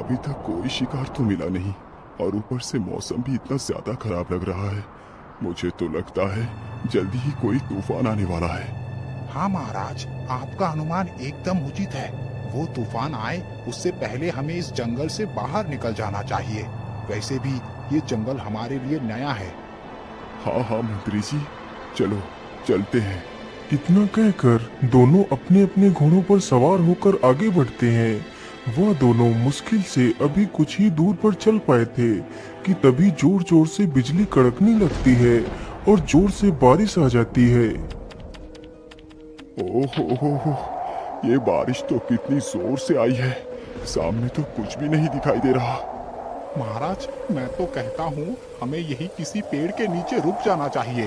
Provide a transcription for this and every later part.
अभी तक कोई शिकार तो मिला नहीं और ऊपर से मौसम भी इतना ज्यादा खराब लग रहा है। मुझे तो लगता है जल्दी ही कोई तूफान आने वाला है। हाँ महाराज, आपका अनुमान एकदम उचित है। वो तूफान आए उससे पहले हमें इस जंगल से बाहर निकल जाना चाहिए। वैसे भी ये जंगल हमारे लिए नया है। हाँ हाँ मंत्री जी, चलो चलते हैं। इतना कहकर दोनों अपने अपने घोड़ों पर सवार होकर आगे बढ़ते हैं। वह दोनों मुश्किल से अभी कुछ ही दूर पर चल पाए थे कि तभी जोर जोर से बिजली कड़कने लगती है और जोर से बारिश आ जाती है। ओहो, ये बारिश तो कितनी जोर से आई है। सामने तो कुछ भी नहीं दिखाई दे रहा। महाराज, मैं तो कहता हूँ हमें यही किसी पेड़ के नीचे रुक जाना चाहिए।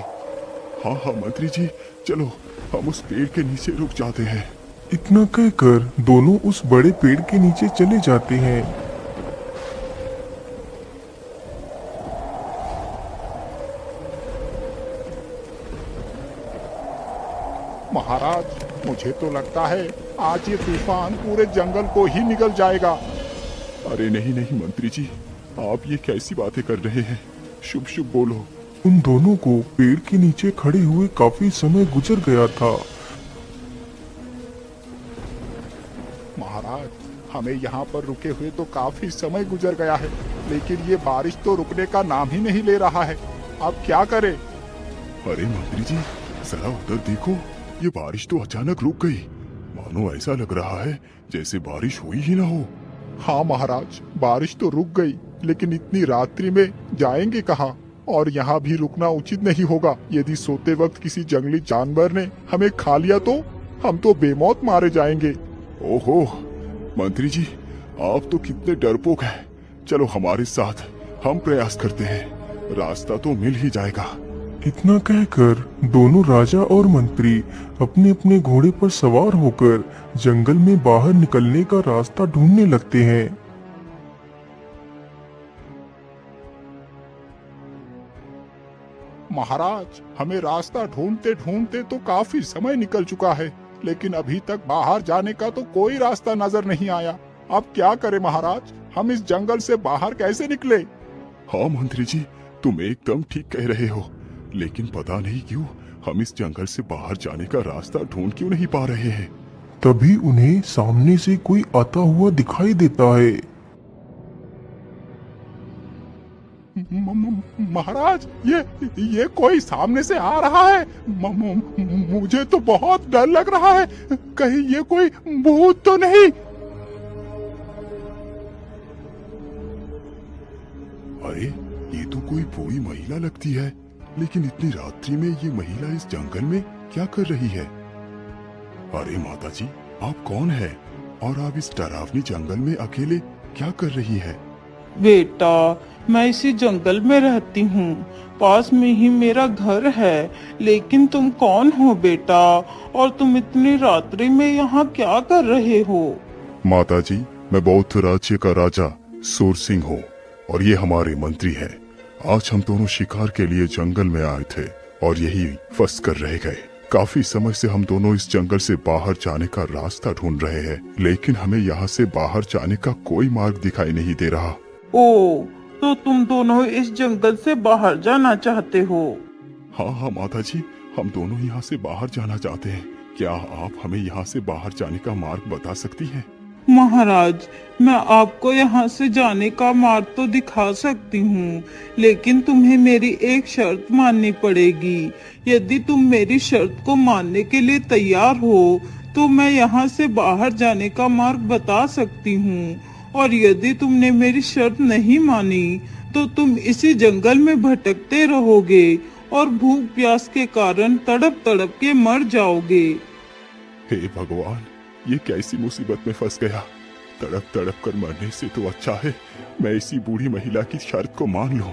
हाँ हाँ मंत्री जी, चलो हम उस पेड़ के नीचे रुक जाते हैं। इतना कहकर दोनों उस बड़े पेड़ के नीचे चले जाते हैं। महाराज, मुझे तो लगता है आज ये तूफान पूरे जंगल को ही निगल जाएगा। अरे नहीं नहीं मंत्री जी, आप ये कैसी बातें कर रहे हैं? शुभ शुभ बोलो। उन दोनों को पेड़ के नीचे खड़े हुए काफी समय गुजर गया था। महाराज, हमें यहाँ पर रुके हुए तो काफी समय गुजर गया है, लेकिन ये बारिश तो रुकने का नाम ही नहीं ले रहा है। अब क्या करें? अरे मंत्री जी, जरा उधर देखो, ये बारिश तो अचानक रुक गई। मानो ऐसा लग रहा है जैसे बारिश हुई ही ना हो। हाँ महाराज, बारिश तो रुक गई, लेकिन इतनी रात्रि में जाएंगे कहाँ? और यहाँ भी रुकना उचित नहीं होगा। यदि सोते वक्त किसी जंगली जानवर ने हमें खा लिया तो हम तो बेमौत मारे जाएंगे। ओहो मंत्री जी, आप तो कितने डरपोक हैं। चलो हमारे साथ, हम प्रयास करते हैं, रास्ता तो मिल ही जाएगा। इतना कहकर दोनों राजा और मंत्री अपने अपने घोड़े पर सवार होकर जंगल में बाहर निकलने का रास्ता ढूंढने लगते हैं। महाराज, हमें रास्ता ढूंढते ढूंढते तो काफी समय निकल चुका है, लेकिन अभी तक बाहर जाने का तो कोई रास्ता नजर नहीं आया। अब क्या करें महाराज? हम इस जंगल से बाहर कैसे निकले? हाँ मंत्री जी, तुम एकदम ठीक कह रहे हो, लेकिन पता नहीं क्यों हम इस जंगल से बाहर जाने का रास्ता ढूंढ क्यों नहीं पा रहे हैं। तभी उन्हें सामने से कोई आता हुआ दिखाई देता है। महाराज, ये कोई सामने से आ रहा है। मुझे तो बहुत डर लग रहा है। कहीं ये कोई भूत तो नहीं? अरे ये तो कोई बूढ़ी महिला लगती है, लेकिन इतनी रात्रि में ये महिला इस जंगल में क्या कर रही है? अरे माता जी, आप कौन है और आप इस डरावनी जंगल में अकेले क्या कर रही है? बेटा, मैं इसी जंगल में रहती हूँ, पास में ही मेरा घर है। लेकिन तुम कौन हो बेटा, और तुम इतनी रात्रि में यहाँ क्या कर रहे हो? माता जी, मैं बौद्ध राज्य का राजा सूर सिंह हूँ और ये हमारे मंत्री हैं। आज हम दोनों शिकार के लिए जंगल में आए थे और यही फंस कर रह गए। काफी समय से हम दोनों इस जंगल से बाहर जाने का रास्ता ढूंढ रहे हैं, लेकिन हमें यहाँ से बाहर जाने का कोई मार्ग दिखाई नहीं दे रहा। ओ, तो तुम दोनों इस जंगल से बाहर जाना चाहते हो? हाँ हाँ माता जी, हम दोनों यहाँ से बाहर जाना चाहते हैं। क्या आप हमें यहाँ से बाहर जाने का मार्ग बता सकती हैं? महाराज, मैं आपको यहाँ से जाने का मार्ग तो दिखा सकती हूँ, लेकिन तुम्हें मेरी एक शर्त माननी पड़ेगी। यदि तुम मेरी शर्त को मानने के लिए तैयार हो तो मैं यहाँ से बाहर जाने का मार्ग बता सकती हूँ, और यदि तुमने मेरी शर्त नहीं मानी तो तुम इसी जंगल में भटकते रहोगे और भूख प्यास के कारण तड़प तड़प के मर जाओगे। हे भगवान, ये कैसी मुसीबत में फंस गया। तड़प तड़प कर मरने से तो अच्छा है मैं इसी बूढ़ी महिला की शर्त को मान लूं।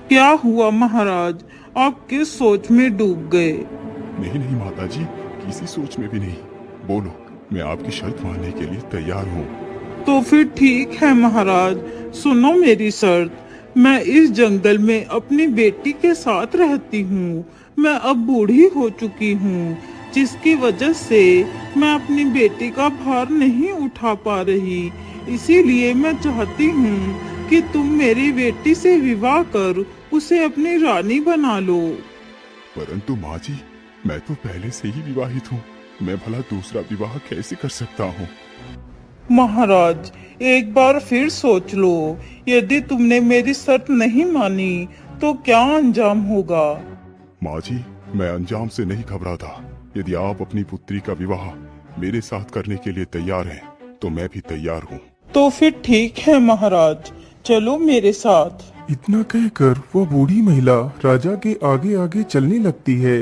क्या हुआ महाराज, आप किस सोच में डूब गए? नहीं नहीं माता जी, किसी सोच में भी नहीं। बोलो, मैं आपकी शर्त मानने के लिए तैयार हूँ। तो फिर ठीक है महाराज, सुनो मेरी शर्त। मैं इस जंगल में अपनी बेटी के साथ रहती हूँ। मैं अब बूढ़ी हो चुकी हूँ, जिसकी वजह से मैं अपनी बेटी का भार नहीं उठा पा रही। इसीलिए मैं चाहती हूँ कि तुम मेरी बेटी से विवाह कर उसे अपनी रानी बना लो। परंतु माँ जी, मैं तो पहले से ही विवाहित हूँ, मैं भला दूसरा विवाह कैसे कर सकता हूँ? महाराज, एक बार फिर सोच लो। यदि तुमने मेरी शर्त नहीं मानी तो क्या अंजाम होगा? माँ जी, मैं अंजाम से नहीं घबराता। यदि आप अपनी पुत्री का विवाह मेरे साथ करने के लिए तैयार हैं, तो मैं भी तैयार हूँ। तो फिर ठीक है महाराज, चलो मेरे साथ। इतना कहकर वह बूढ़ी महिला राजा के आगे आगे चलने लगती है।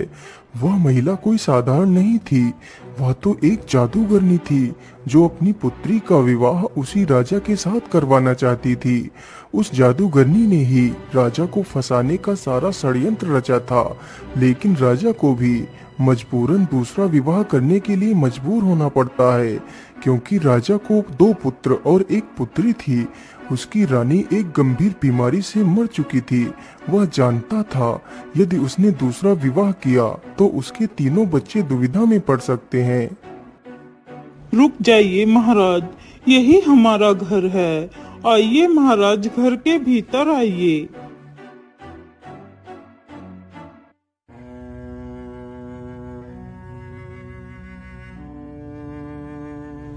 वह महिला कोई साधारण नहीं थी, वह तो एक जादूगरनी थी जो अपनी पुत्री का विवाह उसी राजा के साथ करवाना चाहती थी। उस जादूगरनी ने ही राजा को फंसाने का सारा षड्यंत्र रचा था, लेकिन राजा को भी मजबूरन दूसरा विवाह करने के लिए मजबूर होना पड़ता है, क्योंकि राजा को 2 पुत्र और 1 पुत्री थी। उसकी रानी एक गंभीर बीमारी से मर चुकी थी। वह जानता था यदि उसने दूसरा विवाह किया तो उसके तीनों बच्चे दुविधा में पड़ सकते हैं। रुक जाइए महाराज, यही हमारा घर है। आइए महाराज, घर के भीतर आइए।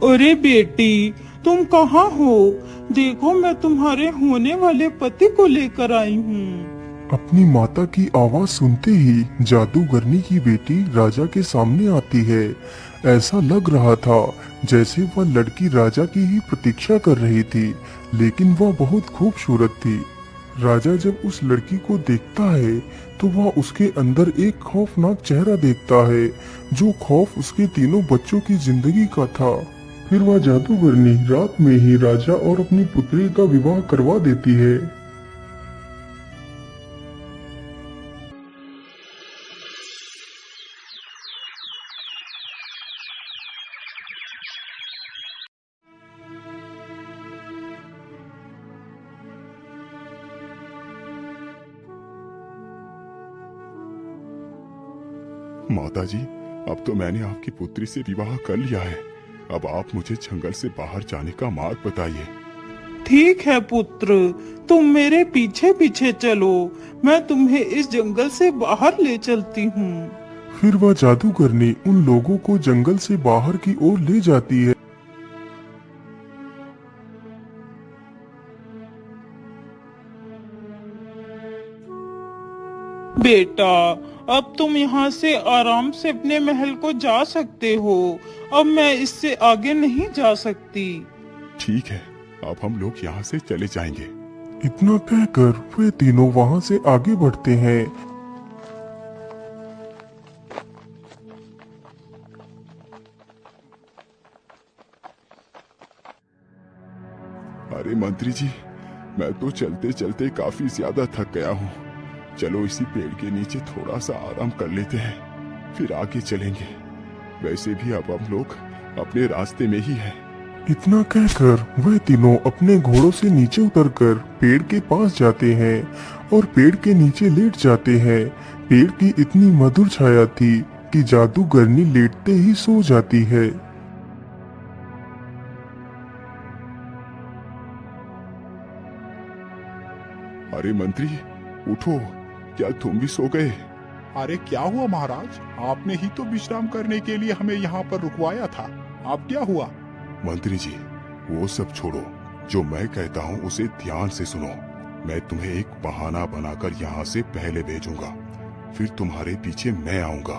अरे बेटी, तुम कहाँ हो? देखो, मैं तुम्हारे होने वाले पति को लेकर आई हूँ। अपनी माता की आवाज सुनते ही जादूगरनी की बेटी राजा के सामने आती है। ऐसा लग रहा था जैसे वह लड़की राजा की ही प्रतीक्षा कर रही थी, लेकिन वह बहुत खूबसूरत थी। राजा जब उस लड़की को देखता है तो वह उसके अंदर एक खौफनाक चेहरा देखता है, जो खौफ उसके तीनों बच्चों की जिंदगी का था। फिर वह जादूगरनी रात में ही राजा और अपनी पुत्री का विवाह करवा देती है। माता जी, अब तो मैंने आपकी पुत्री से विवाह कर लिया है। अब आप मुझे जंगल से बाहर जाने का मार्ग बताइए। ठीक है पुत्र, तुम मेरे पीछे पीछे चलो, मैं तुम्हें इस जंगल से बाहर ले चलती हूँ। फिर वह जादूगरनी उन लोगों को जंगल से बाहर की ओर ले जाती है। बेटा, अब तुम यहाँ से आराम से अपने महल को जा सकते हो। अब मैं इससे आगे नहीं जा सकती। ठीक है, अब हम लोग यहाँ से चले जाएंगे। इतना कहकर वे तीनों वहाँ से आगे बढ़ते हैं। अरे मंत्री जी, मैं तो चलते चलते काफी ज्यादा थक गया हूँ। चलो इसी पेड़ के नीचे थोड़ा सा आराम कर लेते हैं, फिर आगे चलेंगे। वैसे भी अब हम लोग अपने रास्ते में ही हैं। इतना कहकर वह तीनों अपने घोड़ों से नीचे उतरकर पेड़ के पास जाते हैं और पेड़ के नीचे लेट जाते हैं। पेड़ की इतनी मधुर छाया थी कि जादूगरनी लेटते ही सो जाती है। अरे मंत्री, उठो, क्या तुम भी सो गए? अरे क्या हुआ महाराज, आपने ही तो विश्राम करने के लिए हमें यहाँ पर रुकवाया था। आप क्या हुआ? मंत्री जी, वो सब छोड़ो, जो मैं कहता हूँ उसे ध्यान से सुनो। मैं तुम्हें एक बहाना बनाकर यहाँ से पहले भेजूंगा, फिर तुम्हारे पीछे मैं आऊंगा।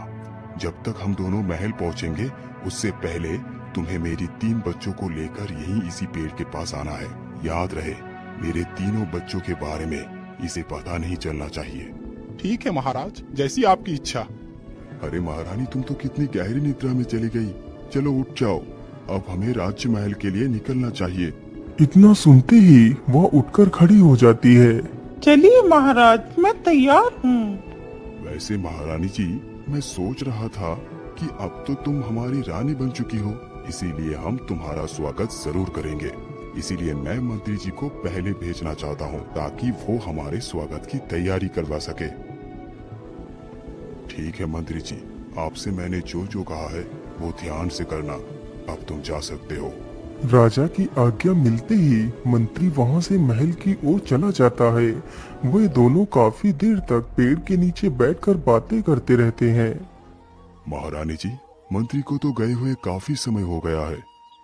जब तक हम दोनों महल पहुँचेंगे उससे पहले तुम्हें मेरी 3 बच्चों को लेकर यहीं इसी पेड़ के पास आना है। याद रहे, मेरे तीनों बच्चों के बारे में इसे पता नहीं चलना चाहिए। ठीक है महाराज, जैसी आपकी इच्छा। अरे महारानी, तुम तो कितनी गहरी निद्रा में चली गई। चलो उठ जाओ, अब हमें राज्य महल के लिए निकलना चाहिए। इतना सुनते ही वह उठकर खड़ी हो जाती है। चलिए महाराज, मैं तैयार हूँ। वैसे महारानी जी, मैं सोच रहा था कि अब तो तुम हमारी रानी बन चुकी हो, इसीलिए हम तुम्हारा स्वागत जरूर करेंगे। इसीलिए मैं मंत्री जी को पहले भेजना चाहता हूँ ताकि वो हमारे स्वागत की तैयारी करवा सके। ठीक है मंत्री जी, आपसे मैंने जो जो कहा है वो ध्यान से करना। अब तुम जा सकते हो। राजा की आज्ञा मिलते ही मंत्री वहां से महल की ओर चला जाता है। वे दोनों काफी देर तक पेड़ के नीचे बैठकर बातें करते रहते हैं। महारानी जी, मंत्री को तो गए हुए काफी समय हो गया है,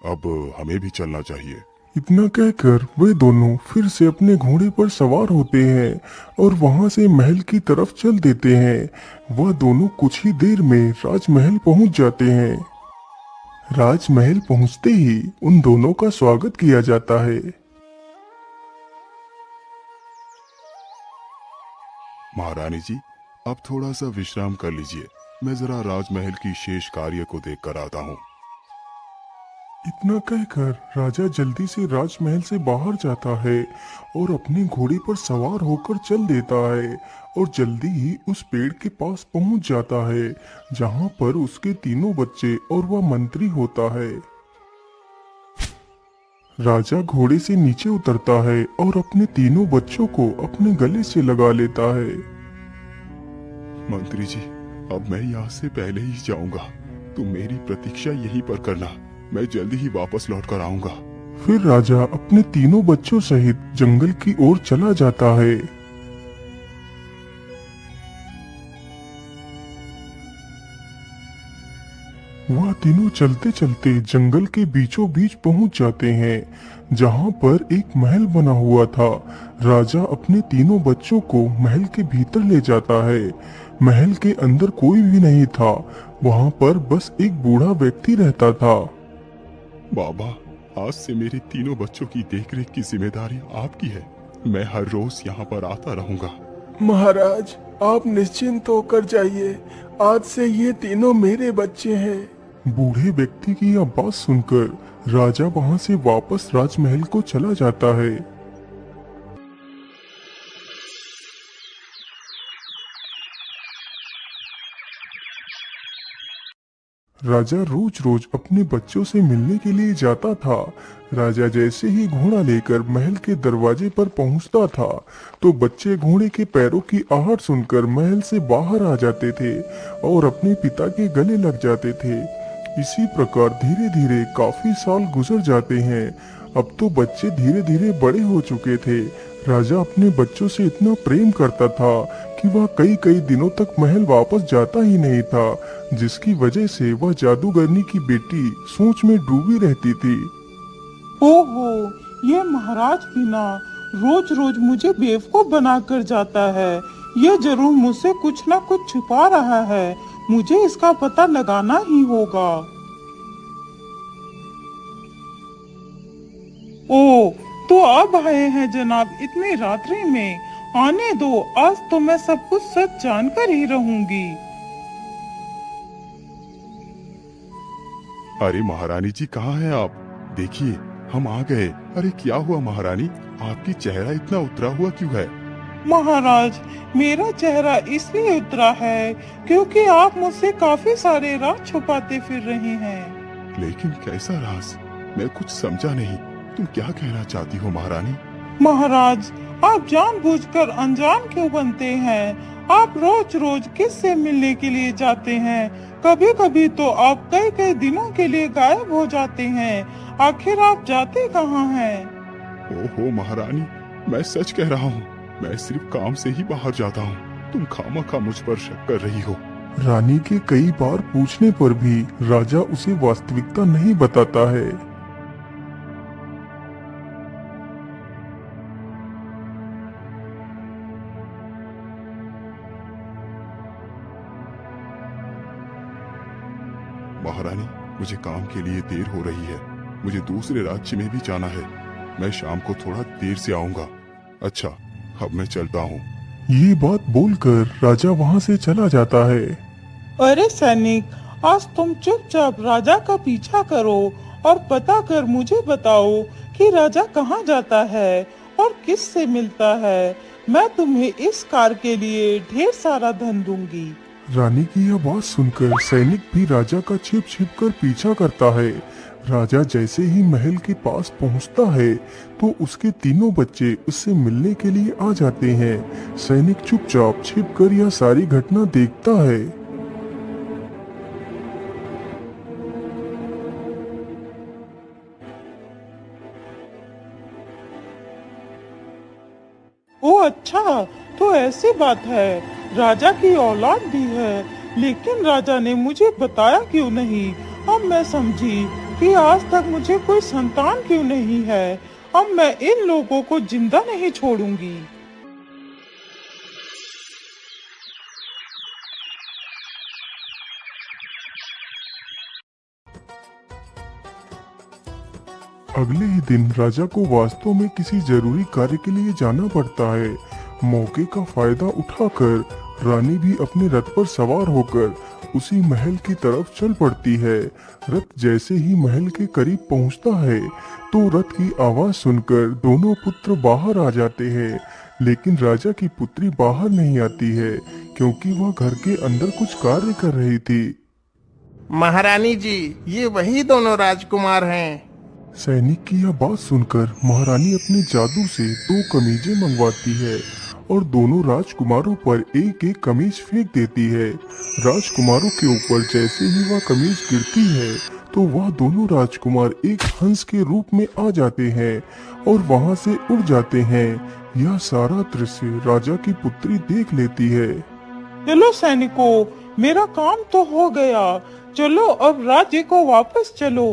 अब हमें भी चलना चाहिए। इतना कहकर वे दोनों फिर से अपने घोड़े पर सवार होते हैं और वहां से महल की तरफ चल देते हैं। वह दोनों कुछ ही देर में राजमहल पहुंच जाते हैं। राजमहल पहुंचते ही उन दोनों का स्वागत किया जाता है। महारानी जी, अब थोड़ा सा विश्राम कर लीजिए, मैं जरा राजमहल की शेष कार्य को देख कर आता हूँ। इतना कहकर राजा जल्दी से राजमहल से बाहर जाता है और अपने घोड़े पर सवार होकर चल देता है और जल्दी ही उस पेड़ के पास पहुंच जाता है जहां पर उसके तीनों बच्चे और वह मंत्री होता है। राजा घोड़े से नीचे उतरता है और अपने तीनों बच्चों को अपने गले से लगा लेता है। मंत्री जी, अब मैं यहाँ से पहले ही जाऊंगा, तुम मेरी प्रतीक्षा यहीं पर करना, मैं जल्दी ही वापस लौट कर आऊंगा। फिर राजा अपने तीनों बच्चों सहित जंगल की ओर चला जाता है। वह तीनों चलते चलते जंगल के बीचों बीच पहुंच जाते हैं जहां पर एक महल बना हुआ था। राजा अपने तीनों बच्चों को महल के भीतर ले जाता है। महल के अंदर कोई भी नहीं था, वहां पर बस एक बूढ़ा व्यक्ति रहता था। बाबा, आज से मेरे तीनों बच्चों की देखरेख की जिम्मेदारी आपकी है, मैं हर रोज यहाँ पर आता रहूंगा। महाराज, आप निश्चिंत होकर जाइए, आज से ये तीनों मेरे बच्चे हैं। बूढ़े व्यक्ति की यह बात सुनकर राजा वहां से वापस राजमहल को चला जाता है। राजा रोज रोज अपने बच्चों से मिलने के लिए जाता था। राजा जैसे ही घोड़ा लेकर महल के दरवाजे पर पहुंचता था तो बच्चे घोड़े के पैरों की आहट सुनकर महल से बाहर आ जाते थे और अपने पिता के गले लग जाते थे। इसी प्रकार धीरे धीरे काफी साल गुजर जाते हैं। अब तो बच्चे धीरे धीरे बड़े हो चुके थे। राजा अपने बच्चों से इतना प्रेम करता था कि वह कई कई दिनों तक महल वापस जाता ही नहीं था, जिसकी वजह से वह जादूगरनी की बेटी सोच में डूबी रहती थी। ओहो, ये महाराज बिना रोज रोज मुझे बेवकूफ बनाकर जाता है। ये जरूर मुझसे कुछ ना कुछ छुपा रहा है, मुझे इसका पता लगाना ही होगा। ओ, तो अब आए हैं जनाब इतनी रात्रि में, आने दो, आज तो मैं सब कुछ सच जानकर ही रहूंगी। अरे महारानी जी, कहाँ हैं आप? देखिए, हम आ गए। अरे क्या हुआ महारानी, आपकी चेहरा इतना उतरा हुआ क्यों है? महाराज, मेरा चेहरा इसलिए उतरा है क्योंकि आप मुझसे काफी सारे राज छुपाते फिर रहे हैं। लेकिन कैसा राज? मैं कुछ समझा नहीं, तुम क्या कहना चाहती हो महारानी? महाराज, आप जानबूझकर अनजान क्यों बनते हैं? आप रोज रोज किससे मिलने के लिए जाते हैं? कभी कभी तो आप कई कई दिनों के लिए गायब हो जाते हैं। आखिर आप जाते कहाँ हैं? ओहो महारानी, मैं सच कह रहा हूँ, मैं सिर्फ काम से ही बाहर जाता हूँ, तुम खामखा मुझ पर शक कर रही हो। रानी के कई बार पूछने पर भी राजा उसे वास्तविकता नहीं बताता है। महारानी, मुझे काम के लिए देर हो रही है, मुझे दूसरे राज्य में भी जाना है, मैं शाम को थोड़ा देर से आऊंगा। अच्छा, अब मैं चलता हूँ। ये बात बोलकर राजा वहां से चला जाता है। अरे सैनिक, आज तुम चुपचाप राजा का पीछा करो और पता कर मुझे बताओ कि राजा कहाँ जाता है और किस से मिलता है। मैं तुम्हें इस कार्य के लिए ढेर सारा धन दूंगी। रानी की यह बात सुनकर सैनिक भी राजा का छिप छिप कर पीछा करता है। राजा जैसे ही महल के पास पहुंचता है तो उसके तीनों बच्चे उससे मिलने के लिए आ जाते हैं। सैनिक चुपचाप छिपकर यह सारी घटना देखता है। अच्छा, तो ऐसी बात है, राजा की औलाद भी है, लेकिन राजा ने मुझे बताया क्यों नहीं। अब मैं समझी कि आज तक मुझे कोई संतान क्यों नहीं है। अब मैं इन लोगों को जिंदा नहीं छोड़ूंगी। अगले ही दिन राजा को वास्तव में किसी जरूरी कार्य के लिए जाना पड़ता है। मौके का फायदा उठाकर रानी भी अपने रथ पर सवार होकर उसी महल की तरफ चल पड़ती है। रथ जैसे ही महल के करीब पहुंचता है तो रथ की आवाज सुनकर दोनों पुत्र बाहर आ जाते हैं, लेकिन राजा की पुत्री बाहर नहीं आती है क्योंकि वह घर के अंदर कुछ कार्य कर रही थी। महारानी जी, ये वही दोनों राजकुमार हैं। सैनिक की यह बात सुनकर महारानी अपने जादू से 2 कमीजें मंगवाती है और दोनों राजकुमारों पर एक एक कमीज फेंक देती है। राजकुमारों के ऊपर जैसे ही वह कमीज गिरती है तो वह दोनों राजकुमार एक हंस के रूप में आ जाते हैं और वहां से उड़ जाते हैं। यह सारा दृश्य राजा की पुत्री देख लेती है। चलो सैनिकों, मेरा काम तो हो गया, चलो अब राज्य को वापस चलो।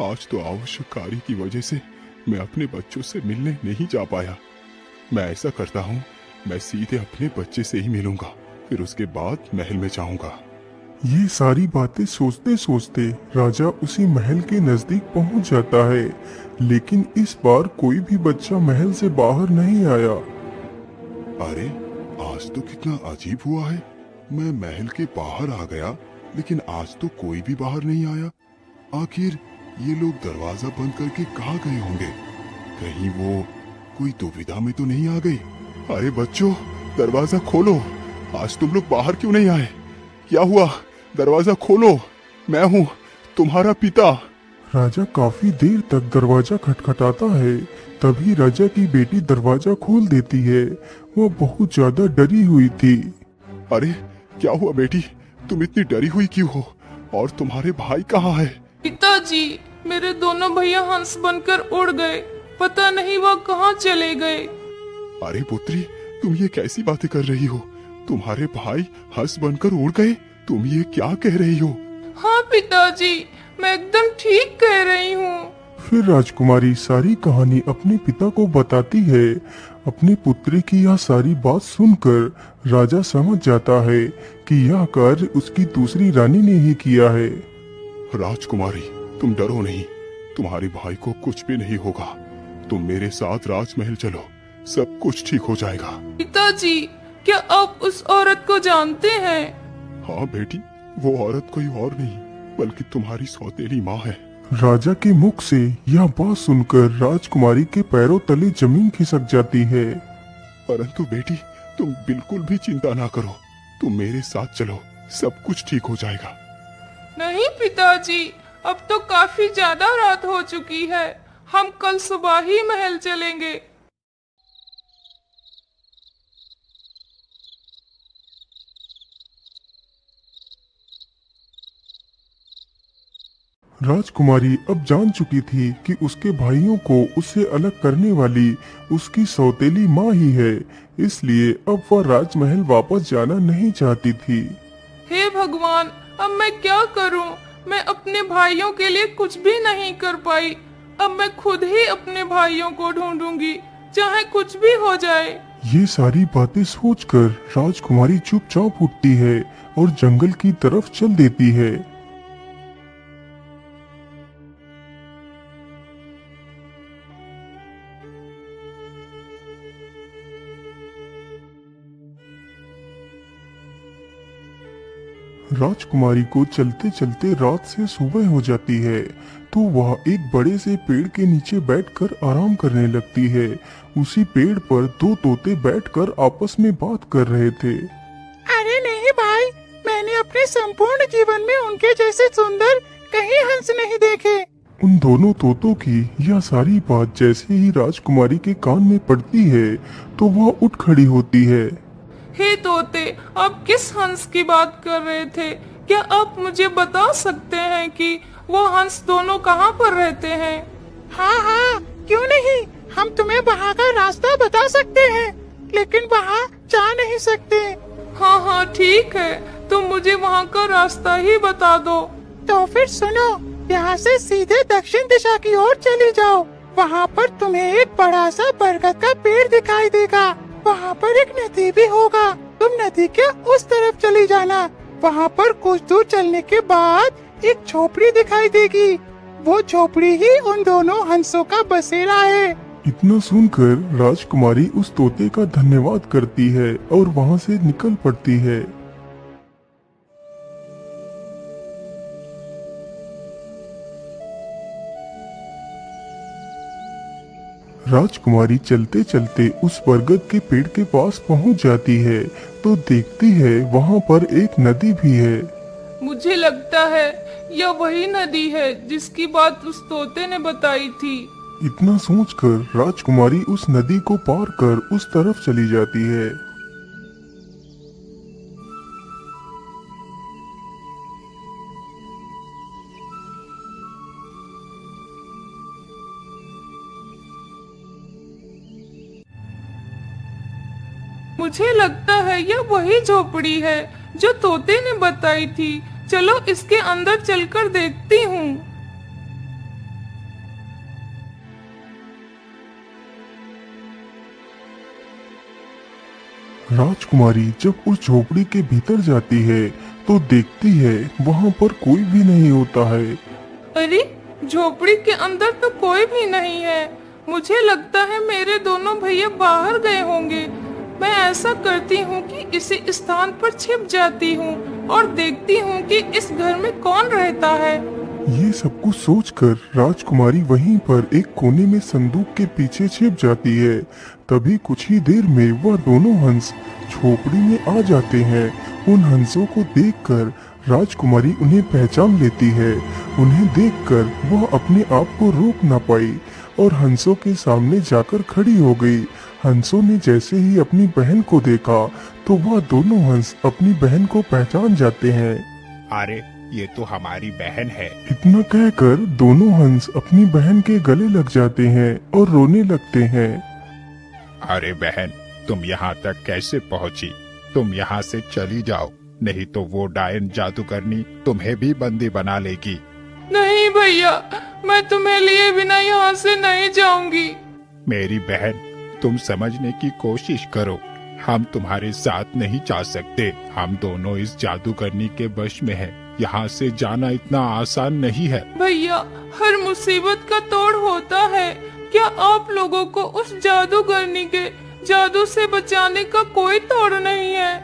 आज तो आवश्यक कार्य की वजह से मैं अपने बच्चों से मिलने नहीं जा पाया। मैं ऐसा करता हूँ, मैं सीधे अपने बच्चे से ही मिलूंगा, फिर उसके बाद महल में जाऊंगा। ये सारी बातें सोचते सोचते राजा उसी महल के नजदीक पहुंच जाता है, लेकिन इस बार कोई भी बच्चा महल से बाहर नहीं आया। अरे, आज तो कितना अजीब हुआ है। मैं महल के बाहर आ गया, लेकिन आज तो कोई भी बाहर नहीं आया। आखिर ये लोग दरवाजा बंद करके कहाँ गए होंगे? कहीं वो कोई दुविधा में तो नहीं आ गई? अरे बच्चों, दरवाजा खोलो। आज तुम लोग बाहर क्यों नहीं आए? क्या हुआ? दरवाजा खोलो, मैं हूँ तुम्हारा पिता। राजा काफी देर तक दरवाजा खटखटाता है, तभी राजा की बेटी दरवाजा खोल देती है। वह बहुत ज्यादा डरी हुई थी। अरे क्या हुआ बेटी, तुम इतनी डरी हुई क्यों हो? और तुम्हारे भाई कहाँ है? पिताजी, मेरे दोनों भैया हंस बनकर उड़ गए, पता नहीं वह कहाँ चले गए। अरे पुत्री, तुम ये कैसी बातें कर रही हो? तुम्हारे भाई हंस बनकर उड़ गए? तुम ये क्या कह रही हो? हाँ पिताजी, मैं एकदम ठीक कह रही हूँ। फिर राजकुमारी सारी कहानी अपने पिता को बताती है। अपनी पुत्री की यह सारी बात सुनकर राजा समझ जाता है कि यह कार्य उसकी दूसरी रानी ने ही किया है। राजकुमारी, तुम डरो नहीं, तुम्हारे भाई को कुछ भी नहीं होगा। तुम मेरे साथ राजमहल चलो, सब कुछ ठीक हो जाएगा। पिताजी, क्या आप उस औरत को जानते हैं? हाँ बेटी, वो औरत कोई और नहीं बल्कि तुम्हारी सौतेली माँ है। राजा के मुख से यह बात सुनकर राजकुमारी के पैरों तले जमीन खिसक जाती है। परंतु बेटी, तुम बिल्कुल भी चिंता ना करो, तुम मेरे साथ चलो, सब कुछ ठीक हो जाएगा। नहीं पिताजी, अब तो काफी ज्यादा रात हो चुकी है, हम कल सुबह ही महल चलेंगे। राजकुमारी अब जान चुकी थी कि उसके भाइयों को उससे अलग करने वाली उसकी सौतेली माँ ही है, इसलिए अब वह राजमहल वापस जाना नहीं चाहती थी। हे भगवान, अब मैं क्या करूं? मैं अपने भाइयों के लिए कुछ भी नहीं कर पाई। अब मैं खुद ही अपने भाइयों को ढूंढूंगी, चाहे कुछ भी हो जाए। ये सारी बातें सोचकर राजकुमारी चुपचाप उठती है और जंगल की तरफ चल देती है। राजकुमारी को चलते चलते रात से सुबह हो जाती है, तो वह एक बड़े से पेड़ के नीचे बैठकर आराम करने लगती है। उसी पेड़ पर 2 तोते बैठकर आपस में बात कर रहे थे। अरे नहीं भाई, मैंने अपने संपूर्ण जीवन में उनके जैसे सुंदर कहीं हंस नहीं देखे। उन दोनों तोतों की यह सारी बात जैसे ही राजकुमारी के कान में पड़ती है तो वह उठ खड़ी होती है। हे तोते, आप किस हंस की बात कर रहे थे? क्या आप मुझे बता सकते हैं कि वो हंस दोनों कहाँ पर रहते हैं? हाँ हाँ, क्यों नहीं, हम तुम्हें वहाँ का रास्ता बता सकते हैं, लेकिन वहाँ जा नहीं सकते। हाँ हाँ ठीक है, तुम मुझे वहाँ का रास्ता ही बता दो। तो फिर सुनो, यहाँ से सीधे दक्षिण दिशा की ओर चली जाओ। वहाँ पर तुम्हें एक बड़ा सा बरगद का पेड़ दिखाई देगा। वहाँ पर एक नदी भी होगा, तुम नदी के उस तरफ चली जाना। वहाँ पर कुछ दूर चलने के बाद एक झोपड़ी दिखाई देगी। वो झोपड़ी ही उन दोनों हंसों का बसेरा है। इतना सुनकर राजकुमारी उस तोते का धन्यवाद करती है और वहाँ से निकल पड़ती है। राजकुमारी चलते चलते उस बरगद के पेड़ के पास पहुंच जाती है तो देखती है वहां पर एक नदी भी है। मुझे लगता है यह वही नदी है जिसकी बात उस तोते ने बताई थी। इतना सोचकर राजकुमारी उस नदी को पार कर उस तरफ चली जाती है। मुझे लगता है यह वही झोपड़ी है जो तोते ने बताई थी। चलो इसके अंदर चलकर देखती हूँ। राजकुमारी जब उस झोपड़ी के भीतर जाती है तो देखती है वहां पर कोई भी नहीं होता है। अरे, झोपड़ी के अंदर तो कोई भी नहीं है। मुझे लगता है मेरे दोनों भैया बाहर गए होंगे। मैं ऐसा करती हूँ कि इसी स्थान पर छिप जाती हूँ और देखती हूँ कि इस घर में कौन रहता है। ये सब कुछ सोचकर राजकुमारी वहीं पर एक कोने में संदूक के पीछे छिप जाती है। तभी कुछ ही देर में वह दोनों हंस झोपड़ी में आ जाते हैं। उन हंसों को देखकर राजकुमारी उन्हें पहचान लेती है। उन्हें देखकर वह अपने आप को रोक न पाई और हंसों के सामने जाकर खड़ी हो गई। हंसों ने जैसे ही अपनी बहन को देखा तो वह दोनों हंस अपनी बहन को पहचान जाते हैं। अरे, ये तो हमारी बहन है। इतना कहकर दोनों हंस अपनी बहन के गले लग जाते हैं और रोने लगते हैं। अरे बहन, तुम यहाँ तक कैसे पहुँची? तुम यहाँ से चली जाओ, नहीं तो वो डायन जादूगरनी तुम्हें भी बंदी बना लेगी। नहीं भैया, मैं तुम्हें लिए बिना यहाँ से नहीं जाऊंगी। मेरी बहन, तुम समझने की कोशिश करो। हम तुम्हारे साथ नहीं जा सकते। हम दोनों इस जादूगरनी के वश में हैं। यहाँ से जाना इतना आसान नहीं है। भैया, हर मुसीबत का तोड़ होता है। क्या आप लोगों को उस जादूगरनी के जादू से बचाने का कोई तोड़ नहीं है?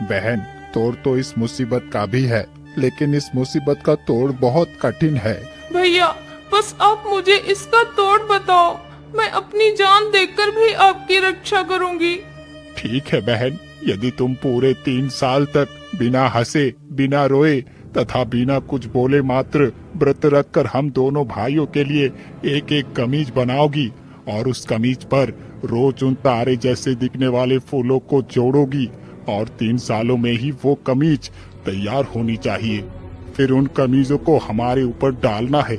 बहन, तोड़ तो इस मुसीबत का भी है, लेकिन इस मुसीबत का तोड़ बहुत कठिन है। भैया, बस आप मुझे इसका तोड़ बताओ। मैं अपनी जान देकर भी आपकी रक्षा करूंगी। ठीक है बहन, यदि तुम पूरे 3 साल तक बिना हंसे, बिना रोए तथा बिना कुछ बोले मात्र व्रत रखकर हम दोनों भाइयों के लिए एक एक कमीज बनाओगी और उस कमीज पर रोज उन तारे जैसे दिखने वाले फूलों को जोड़ोगी और 3 सालों में ही वो कमीज तैयार होनी चाहिए। फिर उन कमीजों को हमारे ऊपर डालना है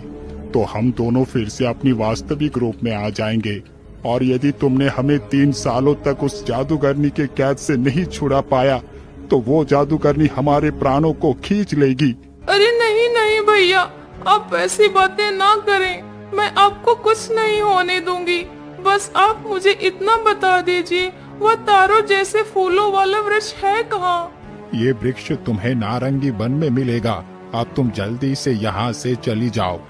तो हम दोनों फिर से अपनी वास्तविक रूप में आ जाएंगे। और यदि तुमने हमें 3 सालों तक उस जादूगरनी के कैद से नहीं छुड़ा पाया तो वो जादूगरनी हमारे प्राणों को खींच लेगी। अरे नहीं नहीं भैया, आप ऐसी बातें ना करें। मैं आपको कुछ नहीं होने दूंगी। बस आप मुझे इतना बता दीजिए, वह तारों जैसे फूलों वाला वृक्ष है कहाँ? ये वृक्ष तुम्हें नारंगी वन में मिलेगा। अब तुम जल्दी से यहाँ से चली जाओ।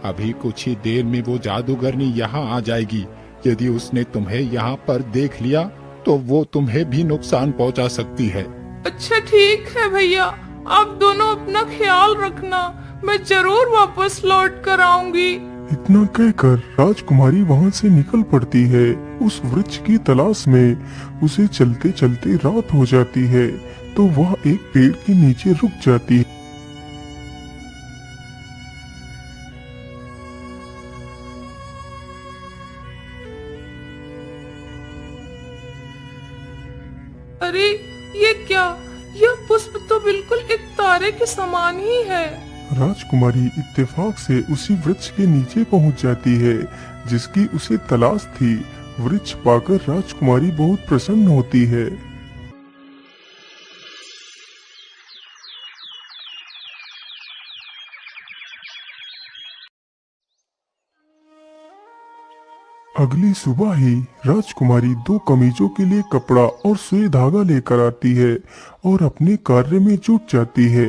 अभी कुछ ही देर में वो जादूगरनी यहाँ आ जाएगी। यदि उसने तुम्हें यहाँ पर देख लिया तो वो तुम्हें भी नुकसान पहुँचा सकती है। अच्छा ठीक है भैया, आप दोनों अपना ख्याल रखना। मैं जरूर वापस लौट कर आऊंगी। इतना कहकर राजकुमारी वहाँ से निकल पड़ती है उस वृक्ष की तलाश में। उसे चलते चलते रात हो जाती है तो वह एक पेड़ के नीचे रुक जाती है। पुष्प तो बिल्कुल एक तारे के समान ही है। राजकुमारी इत्तेफाक से उसी वृक्ष के नीचे पहुंच जाती है जिसकी उसे तलाश थी। वृक्ष पाकर राजकुमारी बहुत प्रसन्न होती है। अगली सुबह ही राजकुमारी 2 कमीजों के लिए कपड़ा और सुई धागा लेकर आती है और अपने कार्य में जुट जाती है।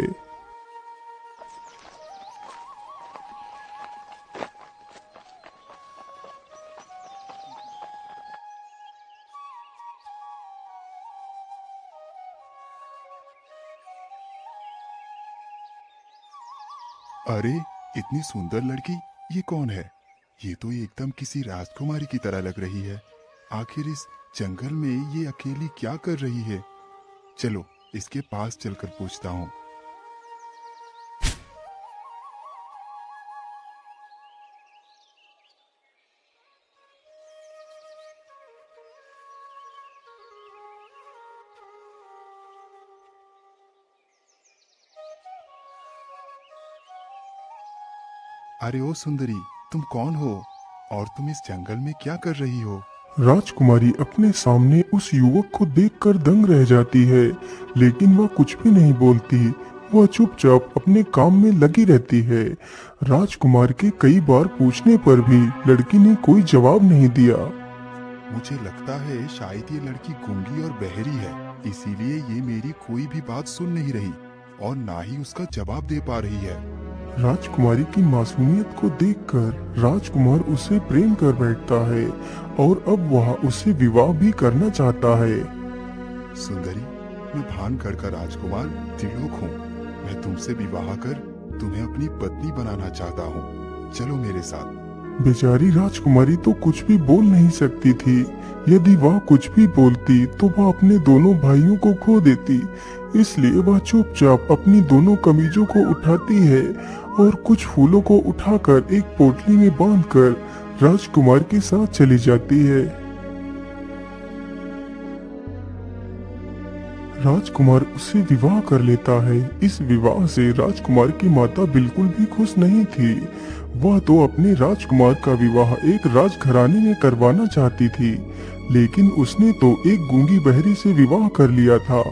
अरे, इतनी सुंदर लड़की, ये कौन है? ये तो एकदम किसी राजकुमारी की तरह लग रही है। आखिर इस जंगल में ये अकेली क्या कर रही है? चलो इसके पास चलकर पूछता हूँ। अरे ओ सुंदरी, तुम कौन हो और तुम इस जंगल में क्या कर रही हो? राजकुमारी अपने सामने उस युवक को देखकर दंग रह जाती है, लेकिन वह कुछ भी नहीं बोलती। वह चुपचाप अपने काम में लगी रहती है। राजकुमार के कई बार पूछने पर भी लड़की ने कोई जवाब नहीं दिया। मुझे लगता है शायद ये लड़की गूंगी और बहरी है, इसीलिए ये मेरी कोई भी बात सुन नहीं रही और ना ही उसका जवाब दे पा रही है। राजकुमारी की मासूमियत को देखकर राजकुमार उससे प्रेम कर बैठता है और अब वह उससे विवाह भी करना चाहता है। सुंदरी, मैं भानगढ़ का राजकुमार त्रिलोक हूँ। मैं तुमसे विवाह कर तुम्हें अपनी पत्नी बनाना चाहता हूँ। चलो मेरे साथ। बेचारी राजकुमारी तो कुछ भी बोल नहीं सकती थी। यदि वह कुछ भी बोलती तो वह अपने दोनों भाइयों को खो देती। इसलिए वह चुपचाप अपनी दोनों कमीजों को उठाती है और कुछ फूलों को उठाकर एक पोटली में बांधकर राजकुमार के साथ चली जाती है। राजकुमार उससे विवाह कर लेता है। इस विवाह से राजकुमार की माता बिल्कुल भी खुश नहीं थी। वह तो अपने राजकुमार का विवाह एक राजघराने में करवाना चाहती थी, लेकिन उसने तो एक गूंगी बहरी से विवाह कर लिया था।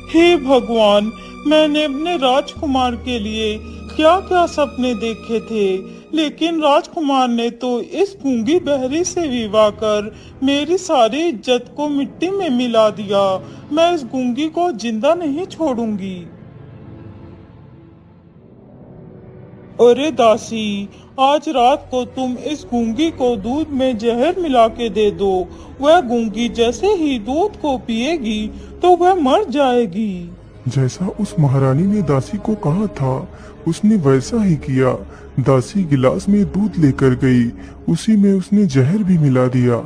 हे भगवान, मैंने अपने राजकुमार के लिए क्या क्या सपने देखे थे, लेकिन राजकुमार ने तो इस गूंगी बहरी से विवाह कर मेरी सारी इज्जत को मिट्टी में मिला दिया। मैं इस गूंगी को जिंदा नहीं छोड़ूंगी। अरे दासी, आज रात को तुम इस गूंगी को दूध में जहर मिला के दे दो। वह गूंगी जैसे ही दूध को पिएगी तो वह मर जाएगी। जैसा उस महारानी ने दासी को कहा था, उसने वैसा ही किया। दासी गिलास में दूध लेकर गई, उसी में उसने जहर भी मिला दिया।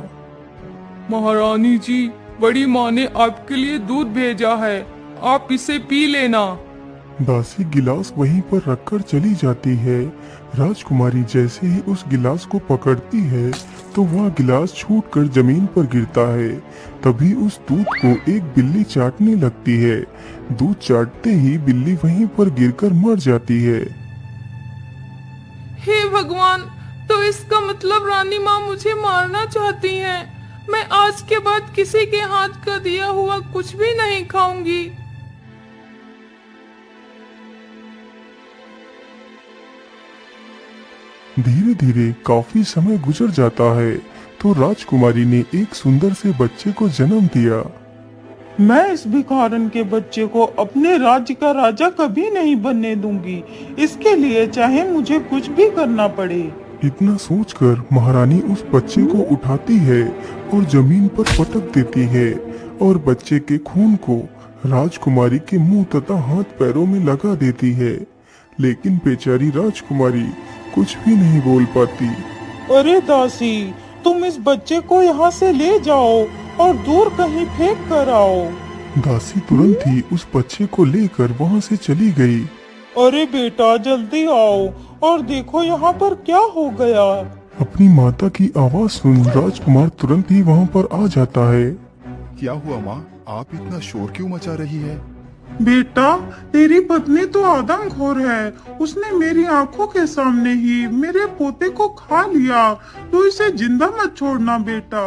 महारानी जी, बड़ी माँ ने आपके लिए दूध भेजा है, आप इसे पी लेना। दासी गिलास वहीं पर रखकर चली जाती है। राजकुमारी जैसे ही उस गिलास को पकड़ती है तो वह गिलास छूटकर जमीन पर गिरता है। तभी उस दूध को एक बिल्ली चाटने लगती है। दूध चाटते ही बिल्ली वहीं पर गिरकर मर जाती है। हे भगवान, तो इसका मतलब रानी माँ मुझे मारना चाहती हैं। मैं आज के बाद किसी के हाथ का दिया हुआ कुछ भी नहीं खाऊंगी। धीरे धीरे काफी समय गुजर जाता है तो राजकुमारी ने एक सुंदर से बच्चे को जन्म दिया। मैं इस भिखारन के बच्चे को अपने राज्य का राजा कभी नहीं बनने दूंगी। इसके लिए चाहे मुझे कुछ भी करना पड़े। इतना सोचकर महारानी उस बच्चे को उठाती है और जमीन पर पटक देती है और बच्चे के खून को राजकुमारी के मुंह तथा हाथ पैरों में लगा देती है। लेकिन बेचारी राजकुमारी कुछ भी नहीं बोल पाती। अरे दासी, तुम इस बच्चे को यहाँ से ले जाओ और दूर कहीं फेंक कर आओ। दासी तुरंत ही उस बच्चे को लेकर वहाँ से चली गई। अरे बेटा, जल्दी आओ और देखो यहाँ पर क्या हो गया। अपनी माता की आवाज सुन राजकुमार तुरंत ही वहाँ पर आ जाता है। क्या हुआ माँ? आप इतना शोर क्यों मचा रही है? बेटा, तेरी पत्नी तो आदमखोर है। उसने मेरी आंखों के सामने ही मेरे पोते को खा लिया। तू इसे जिंदा मत छोड़ना बेटा।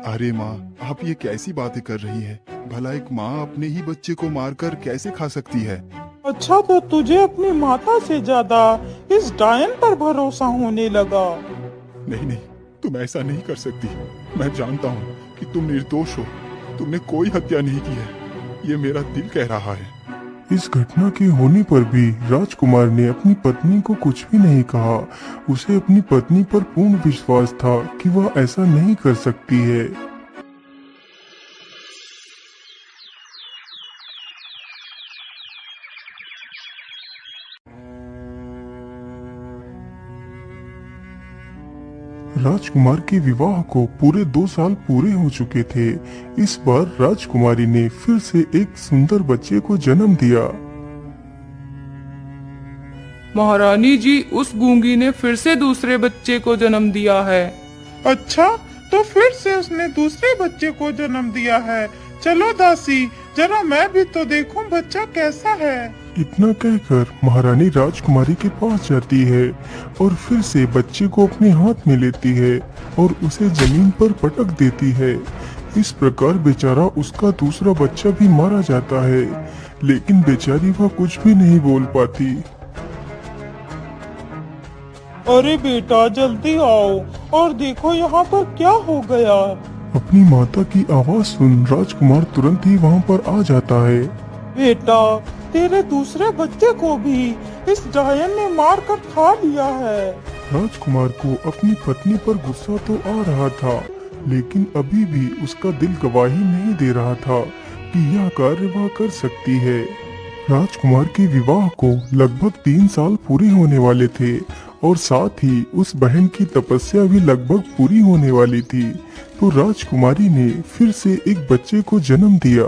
अरे माँ, आप ये कैसी बातें कर रही हैं? भला एक माँ अपने ही बच्चे को मारकर कैसे खा सकती है? अच्छा, तो तुझे अपनी माता से ज्यादा इस डायन पर भरोसा होने लगा। नहीं नहीं, तुम ऐसा नहीं कर सकती। मैं जानता हूँ कि तुम निर्दोष हो। तुमने कोई हत्या नहीं की है, ये मेरा दिल कह रहा है। इस घटना के होने पर भी राजकुमार ने अपनी पत्नी को कुछ भी नहीं कहा। उसे अपनी पत्नी पर पूर्ण विश्वास था कि वह ऐसा नहीं कर सकती है। राजकुमार के विवाह को पूरे 2 साल पूरे हो चुके थे। इस बार राजकुमारी ने फिर से एक सुंदर बच्चे को जन्म दिया। महारानी जी, उस गूंगी ने फिर से दूसरे बच्चे को जन्म दिया है। अच्छा, तो फिर से उसने दूसरे बच्चे को जन्म दिया है। चलो दासी, जरा मैं भी तो देखूं बच्चा कैसा है। इतना कहकर महारानी राजकुमारी के पास जाती है और फिर से बच्चे को अपने हाथ में लेती है और उसे जमीन पर पटक देती है। इस प्रकार बेचारा उसका दूसरा बच्चा भी मारा जाता है, लेकिन बेचारी वह कुछ भी नहीं बोल पाती। अरे बेटा, जल्दी आओ और देखो यहाँ पर क्या हो गया। अपनी माता की आवाज सुन राजकुमार तुरंत ही वहाँ पर आ जाता है। बेटा, तेरे दूसरे बच्चे को भी इस डायन ने मार कर खा लिया है। राजकुमार को अपनी पत्नी पर गुस्सा तो आ रहा था, लेकिन अभी भी उसका दिल गवाही नहीं दे रहा था कि यह कार्य वह कर सकती है। राजकुमार के विवाह को लगभग 3 साल पूरे होने वाले थे और साथ ही उस बहन की तपस्या भी लगभग पूरी होने वाली थी। तो राजकुमारी ने फिर से एक बच्चे को जन्म दिया।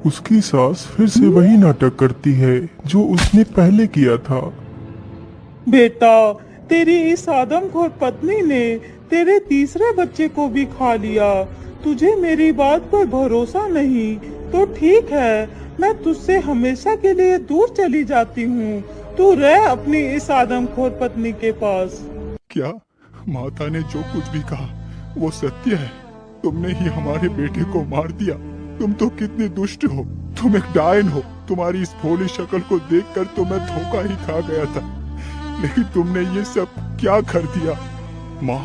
उसकी सास फिर से वही नाटक करती है जो उसने पहले किया था। बेटा, तेरी इस आदमखोर पत्नी ने तेरे तीसरे बच्चे को भी खा लिया। तुझे मेरी बात पर भरोसा नहीं तो ठीक है, मैं तुझसे हमेशा के लिए दूर चली जाती हूँ। तू रह अपनी इस आदमखोर पत्नी के पास। क्या माता ने जो कुछ भी कहा वो सत्य है? तुमने ही हमारे बेटे को मार दिया। तुम तो कितने दुष्ट हो। तुम एक डायन हो। तुम्हारी इस भोली शक्ल को देखकर तो मैं धोखा ही खा गया था, लेकिन तुमने ये सब क्या कर दिया? माँ,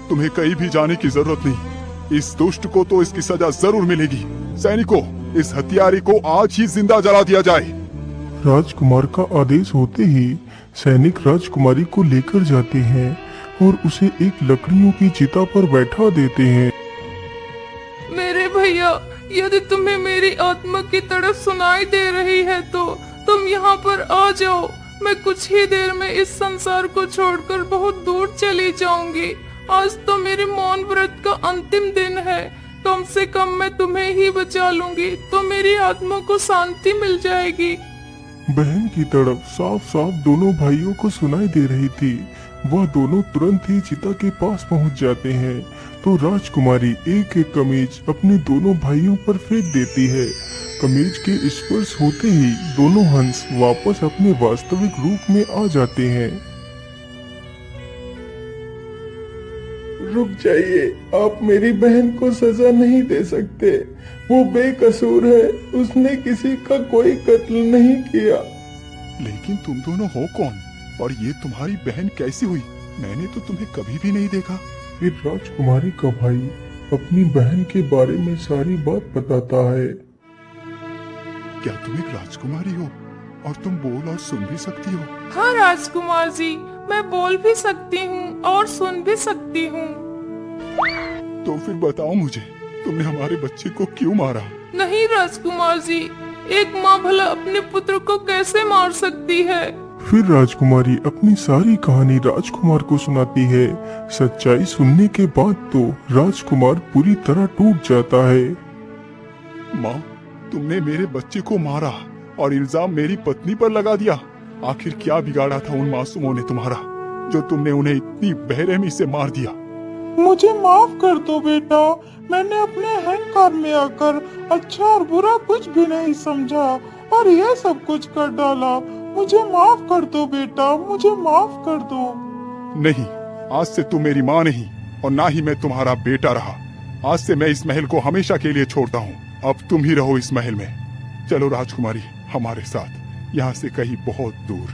तुम्हें कहीं भी जाने की जरूरत नहीं। इस दुष्ट को तो इसकी सजा जरूर मिलेगी। सैनिकों, इस हत्यारे को आज ही जिंदा जला दिया जाए। राजकुमार का आदेश होते ही सैनिक राजकुमारी को लेकर जाते हैं और उसे एक लकड़ियों की चिता पर बैठा देते हैं। मेरे भैया, यदि तुम्हें मेरी आत्मा की तड़प सुनाई दे रही है तो तुम यहाँ पर आ जाओ। मैं कुछ ही देर में इस संसार को छोड़कर बहुत दूर चली जाऊंगी। आज तो मेरे मौन व्रत का अंतिम दिन है। कम से कम मैं तुम्हें ही बचा लूंगी तो मेरी आत्मा को शांति मिल जाएगी। बहन की तड़प साफ साफ दोनों भाइयों को सुनाई दे रही थी। वह दोनों तुरंत ही चिता के पास पहुंच जाते हैं तो राजकुमारी एक एक कमीज अपने दोनों भाइयों पर फेंक देती है। कमीज के स्पर्श होते ही दोनों हंस वापस अपने वास्तविक रूप में आ जाते हैं। रुक जाइए, आप मेरी बहन को सजा नहीं दे सकते। वो बेकसूर है, उसने किसी का कोई कत्ल नहीं किया। लेकिन तुम दोनों हो कौन और ये तुम्हारी बहन कैसी हुई? मैंने तो तुम्हें कभी भी नहीं देखा। फिर राजकुमारी का भाई अपनी बहन के बारे में सारी बात बताता है। क्या तुम एक राजकुमारी हो और तुम बोल और सुन भी सकती हो? हाँ राजकुमार जी, मैं बोल भी सकती हूँ और सुन भी सकती हूँ। तो फिर बताओ मुझे, तुमने हमारे बच्चे को क्यों मारा? नहीं राजकुमार जी, एक माँ भला अपने पुत्र को कैसे मार सकती है? फिर राजकुमारी अपनी सारी कहानी राजकुमार को सुनाती है। सच्चाई सुनने के बाद तो राजकुमार पूरी तरह टूट जाता है। माँ, तुमने मेरे बच्चे को मारा और इल्जाम मेरी पत्नी पर लगा दिया। आखिर क्या बिगाड़ा था उन मासूमों ने तुम्हारा जो तुमने उन्हें इतनी बेरहमी से मार दिया। मुझे माफ कर दो बेटा, मैंने अपने अहंकार में आकर अच्छा और बुरा कुछ भी नहीं समझा और यह सब कुछ कर डाला। मुझे माफ कर दो बेटा, मुझे माफ कर दो। नहीं, आज से तुम मेरी माँ नहीं और ना ही मैं तुम्हारा बेटा रहा। आज से मैं इस महल को हमेशा के लिए छोड़ता हूँ। अब तुम ही रहो इस महल में। चलो राजकुमारी, हमारे साथ, यहाँ से कहीं बहुत दूर।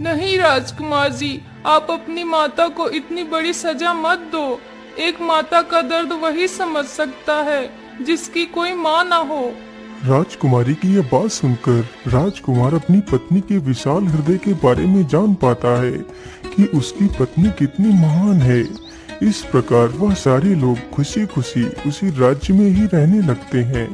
नहीं राजकुमार जी, आप अपनी माता को इतनी बड़ी सजा मत दो। एक माता का दर्द वही समझ सकता है जिसकी कोई माँ ना हो। राजकुमारी की यह बात सुनकर राजकुमार अपनी पत्नी के विशाल हृदय के बारे में जान पाता है कि उसकी पत्नी कितनी महान है। इस प्रकार वह सारे लोग खुशी खुशी उसी राज्य में ही रहने लगते हैं।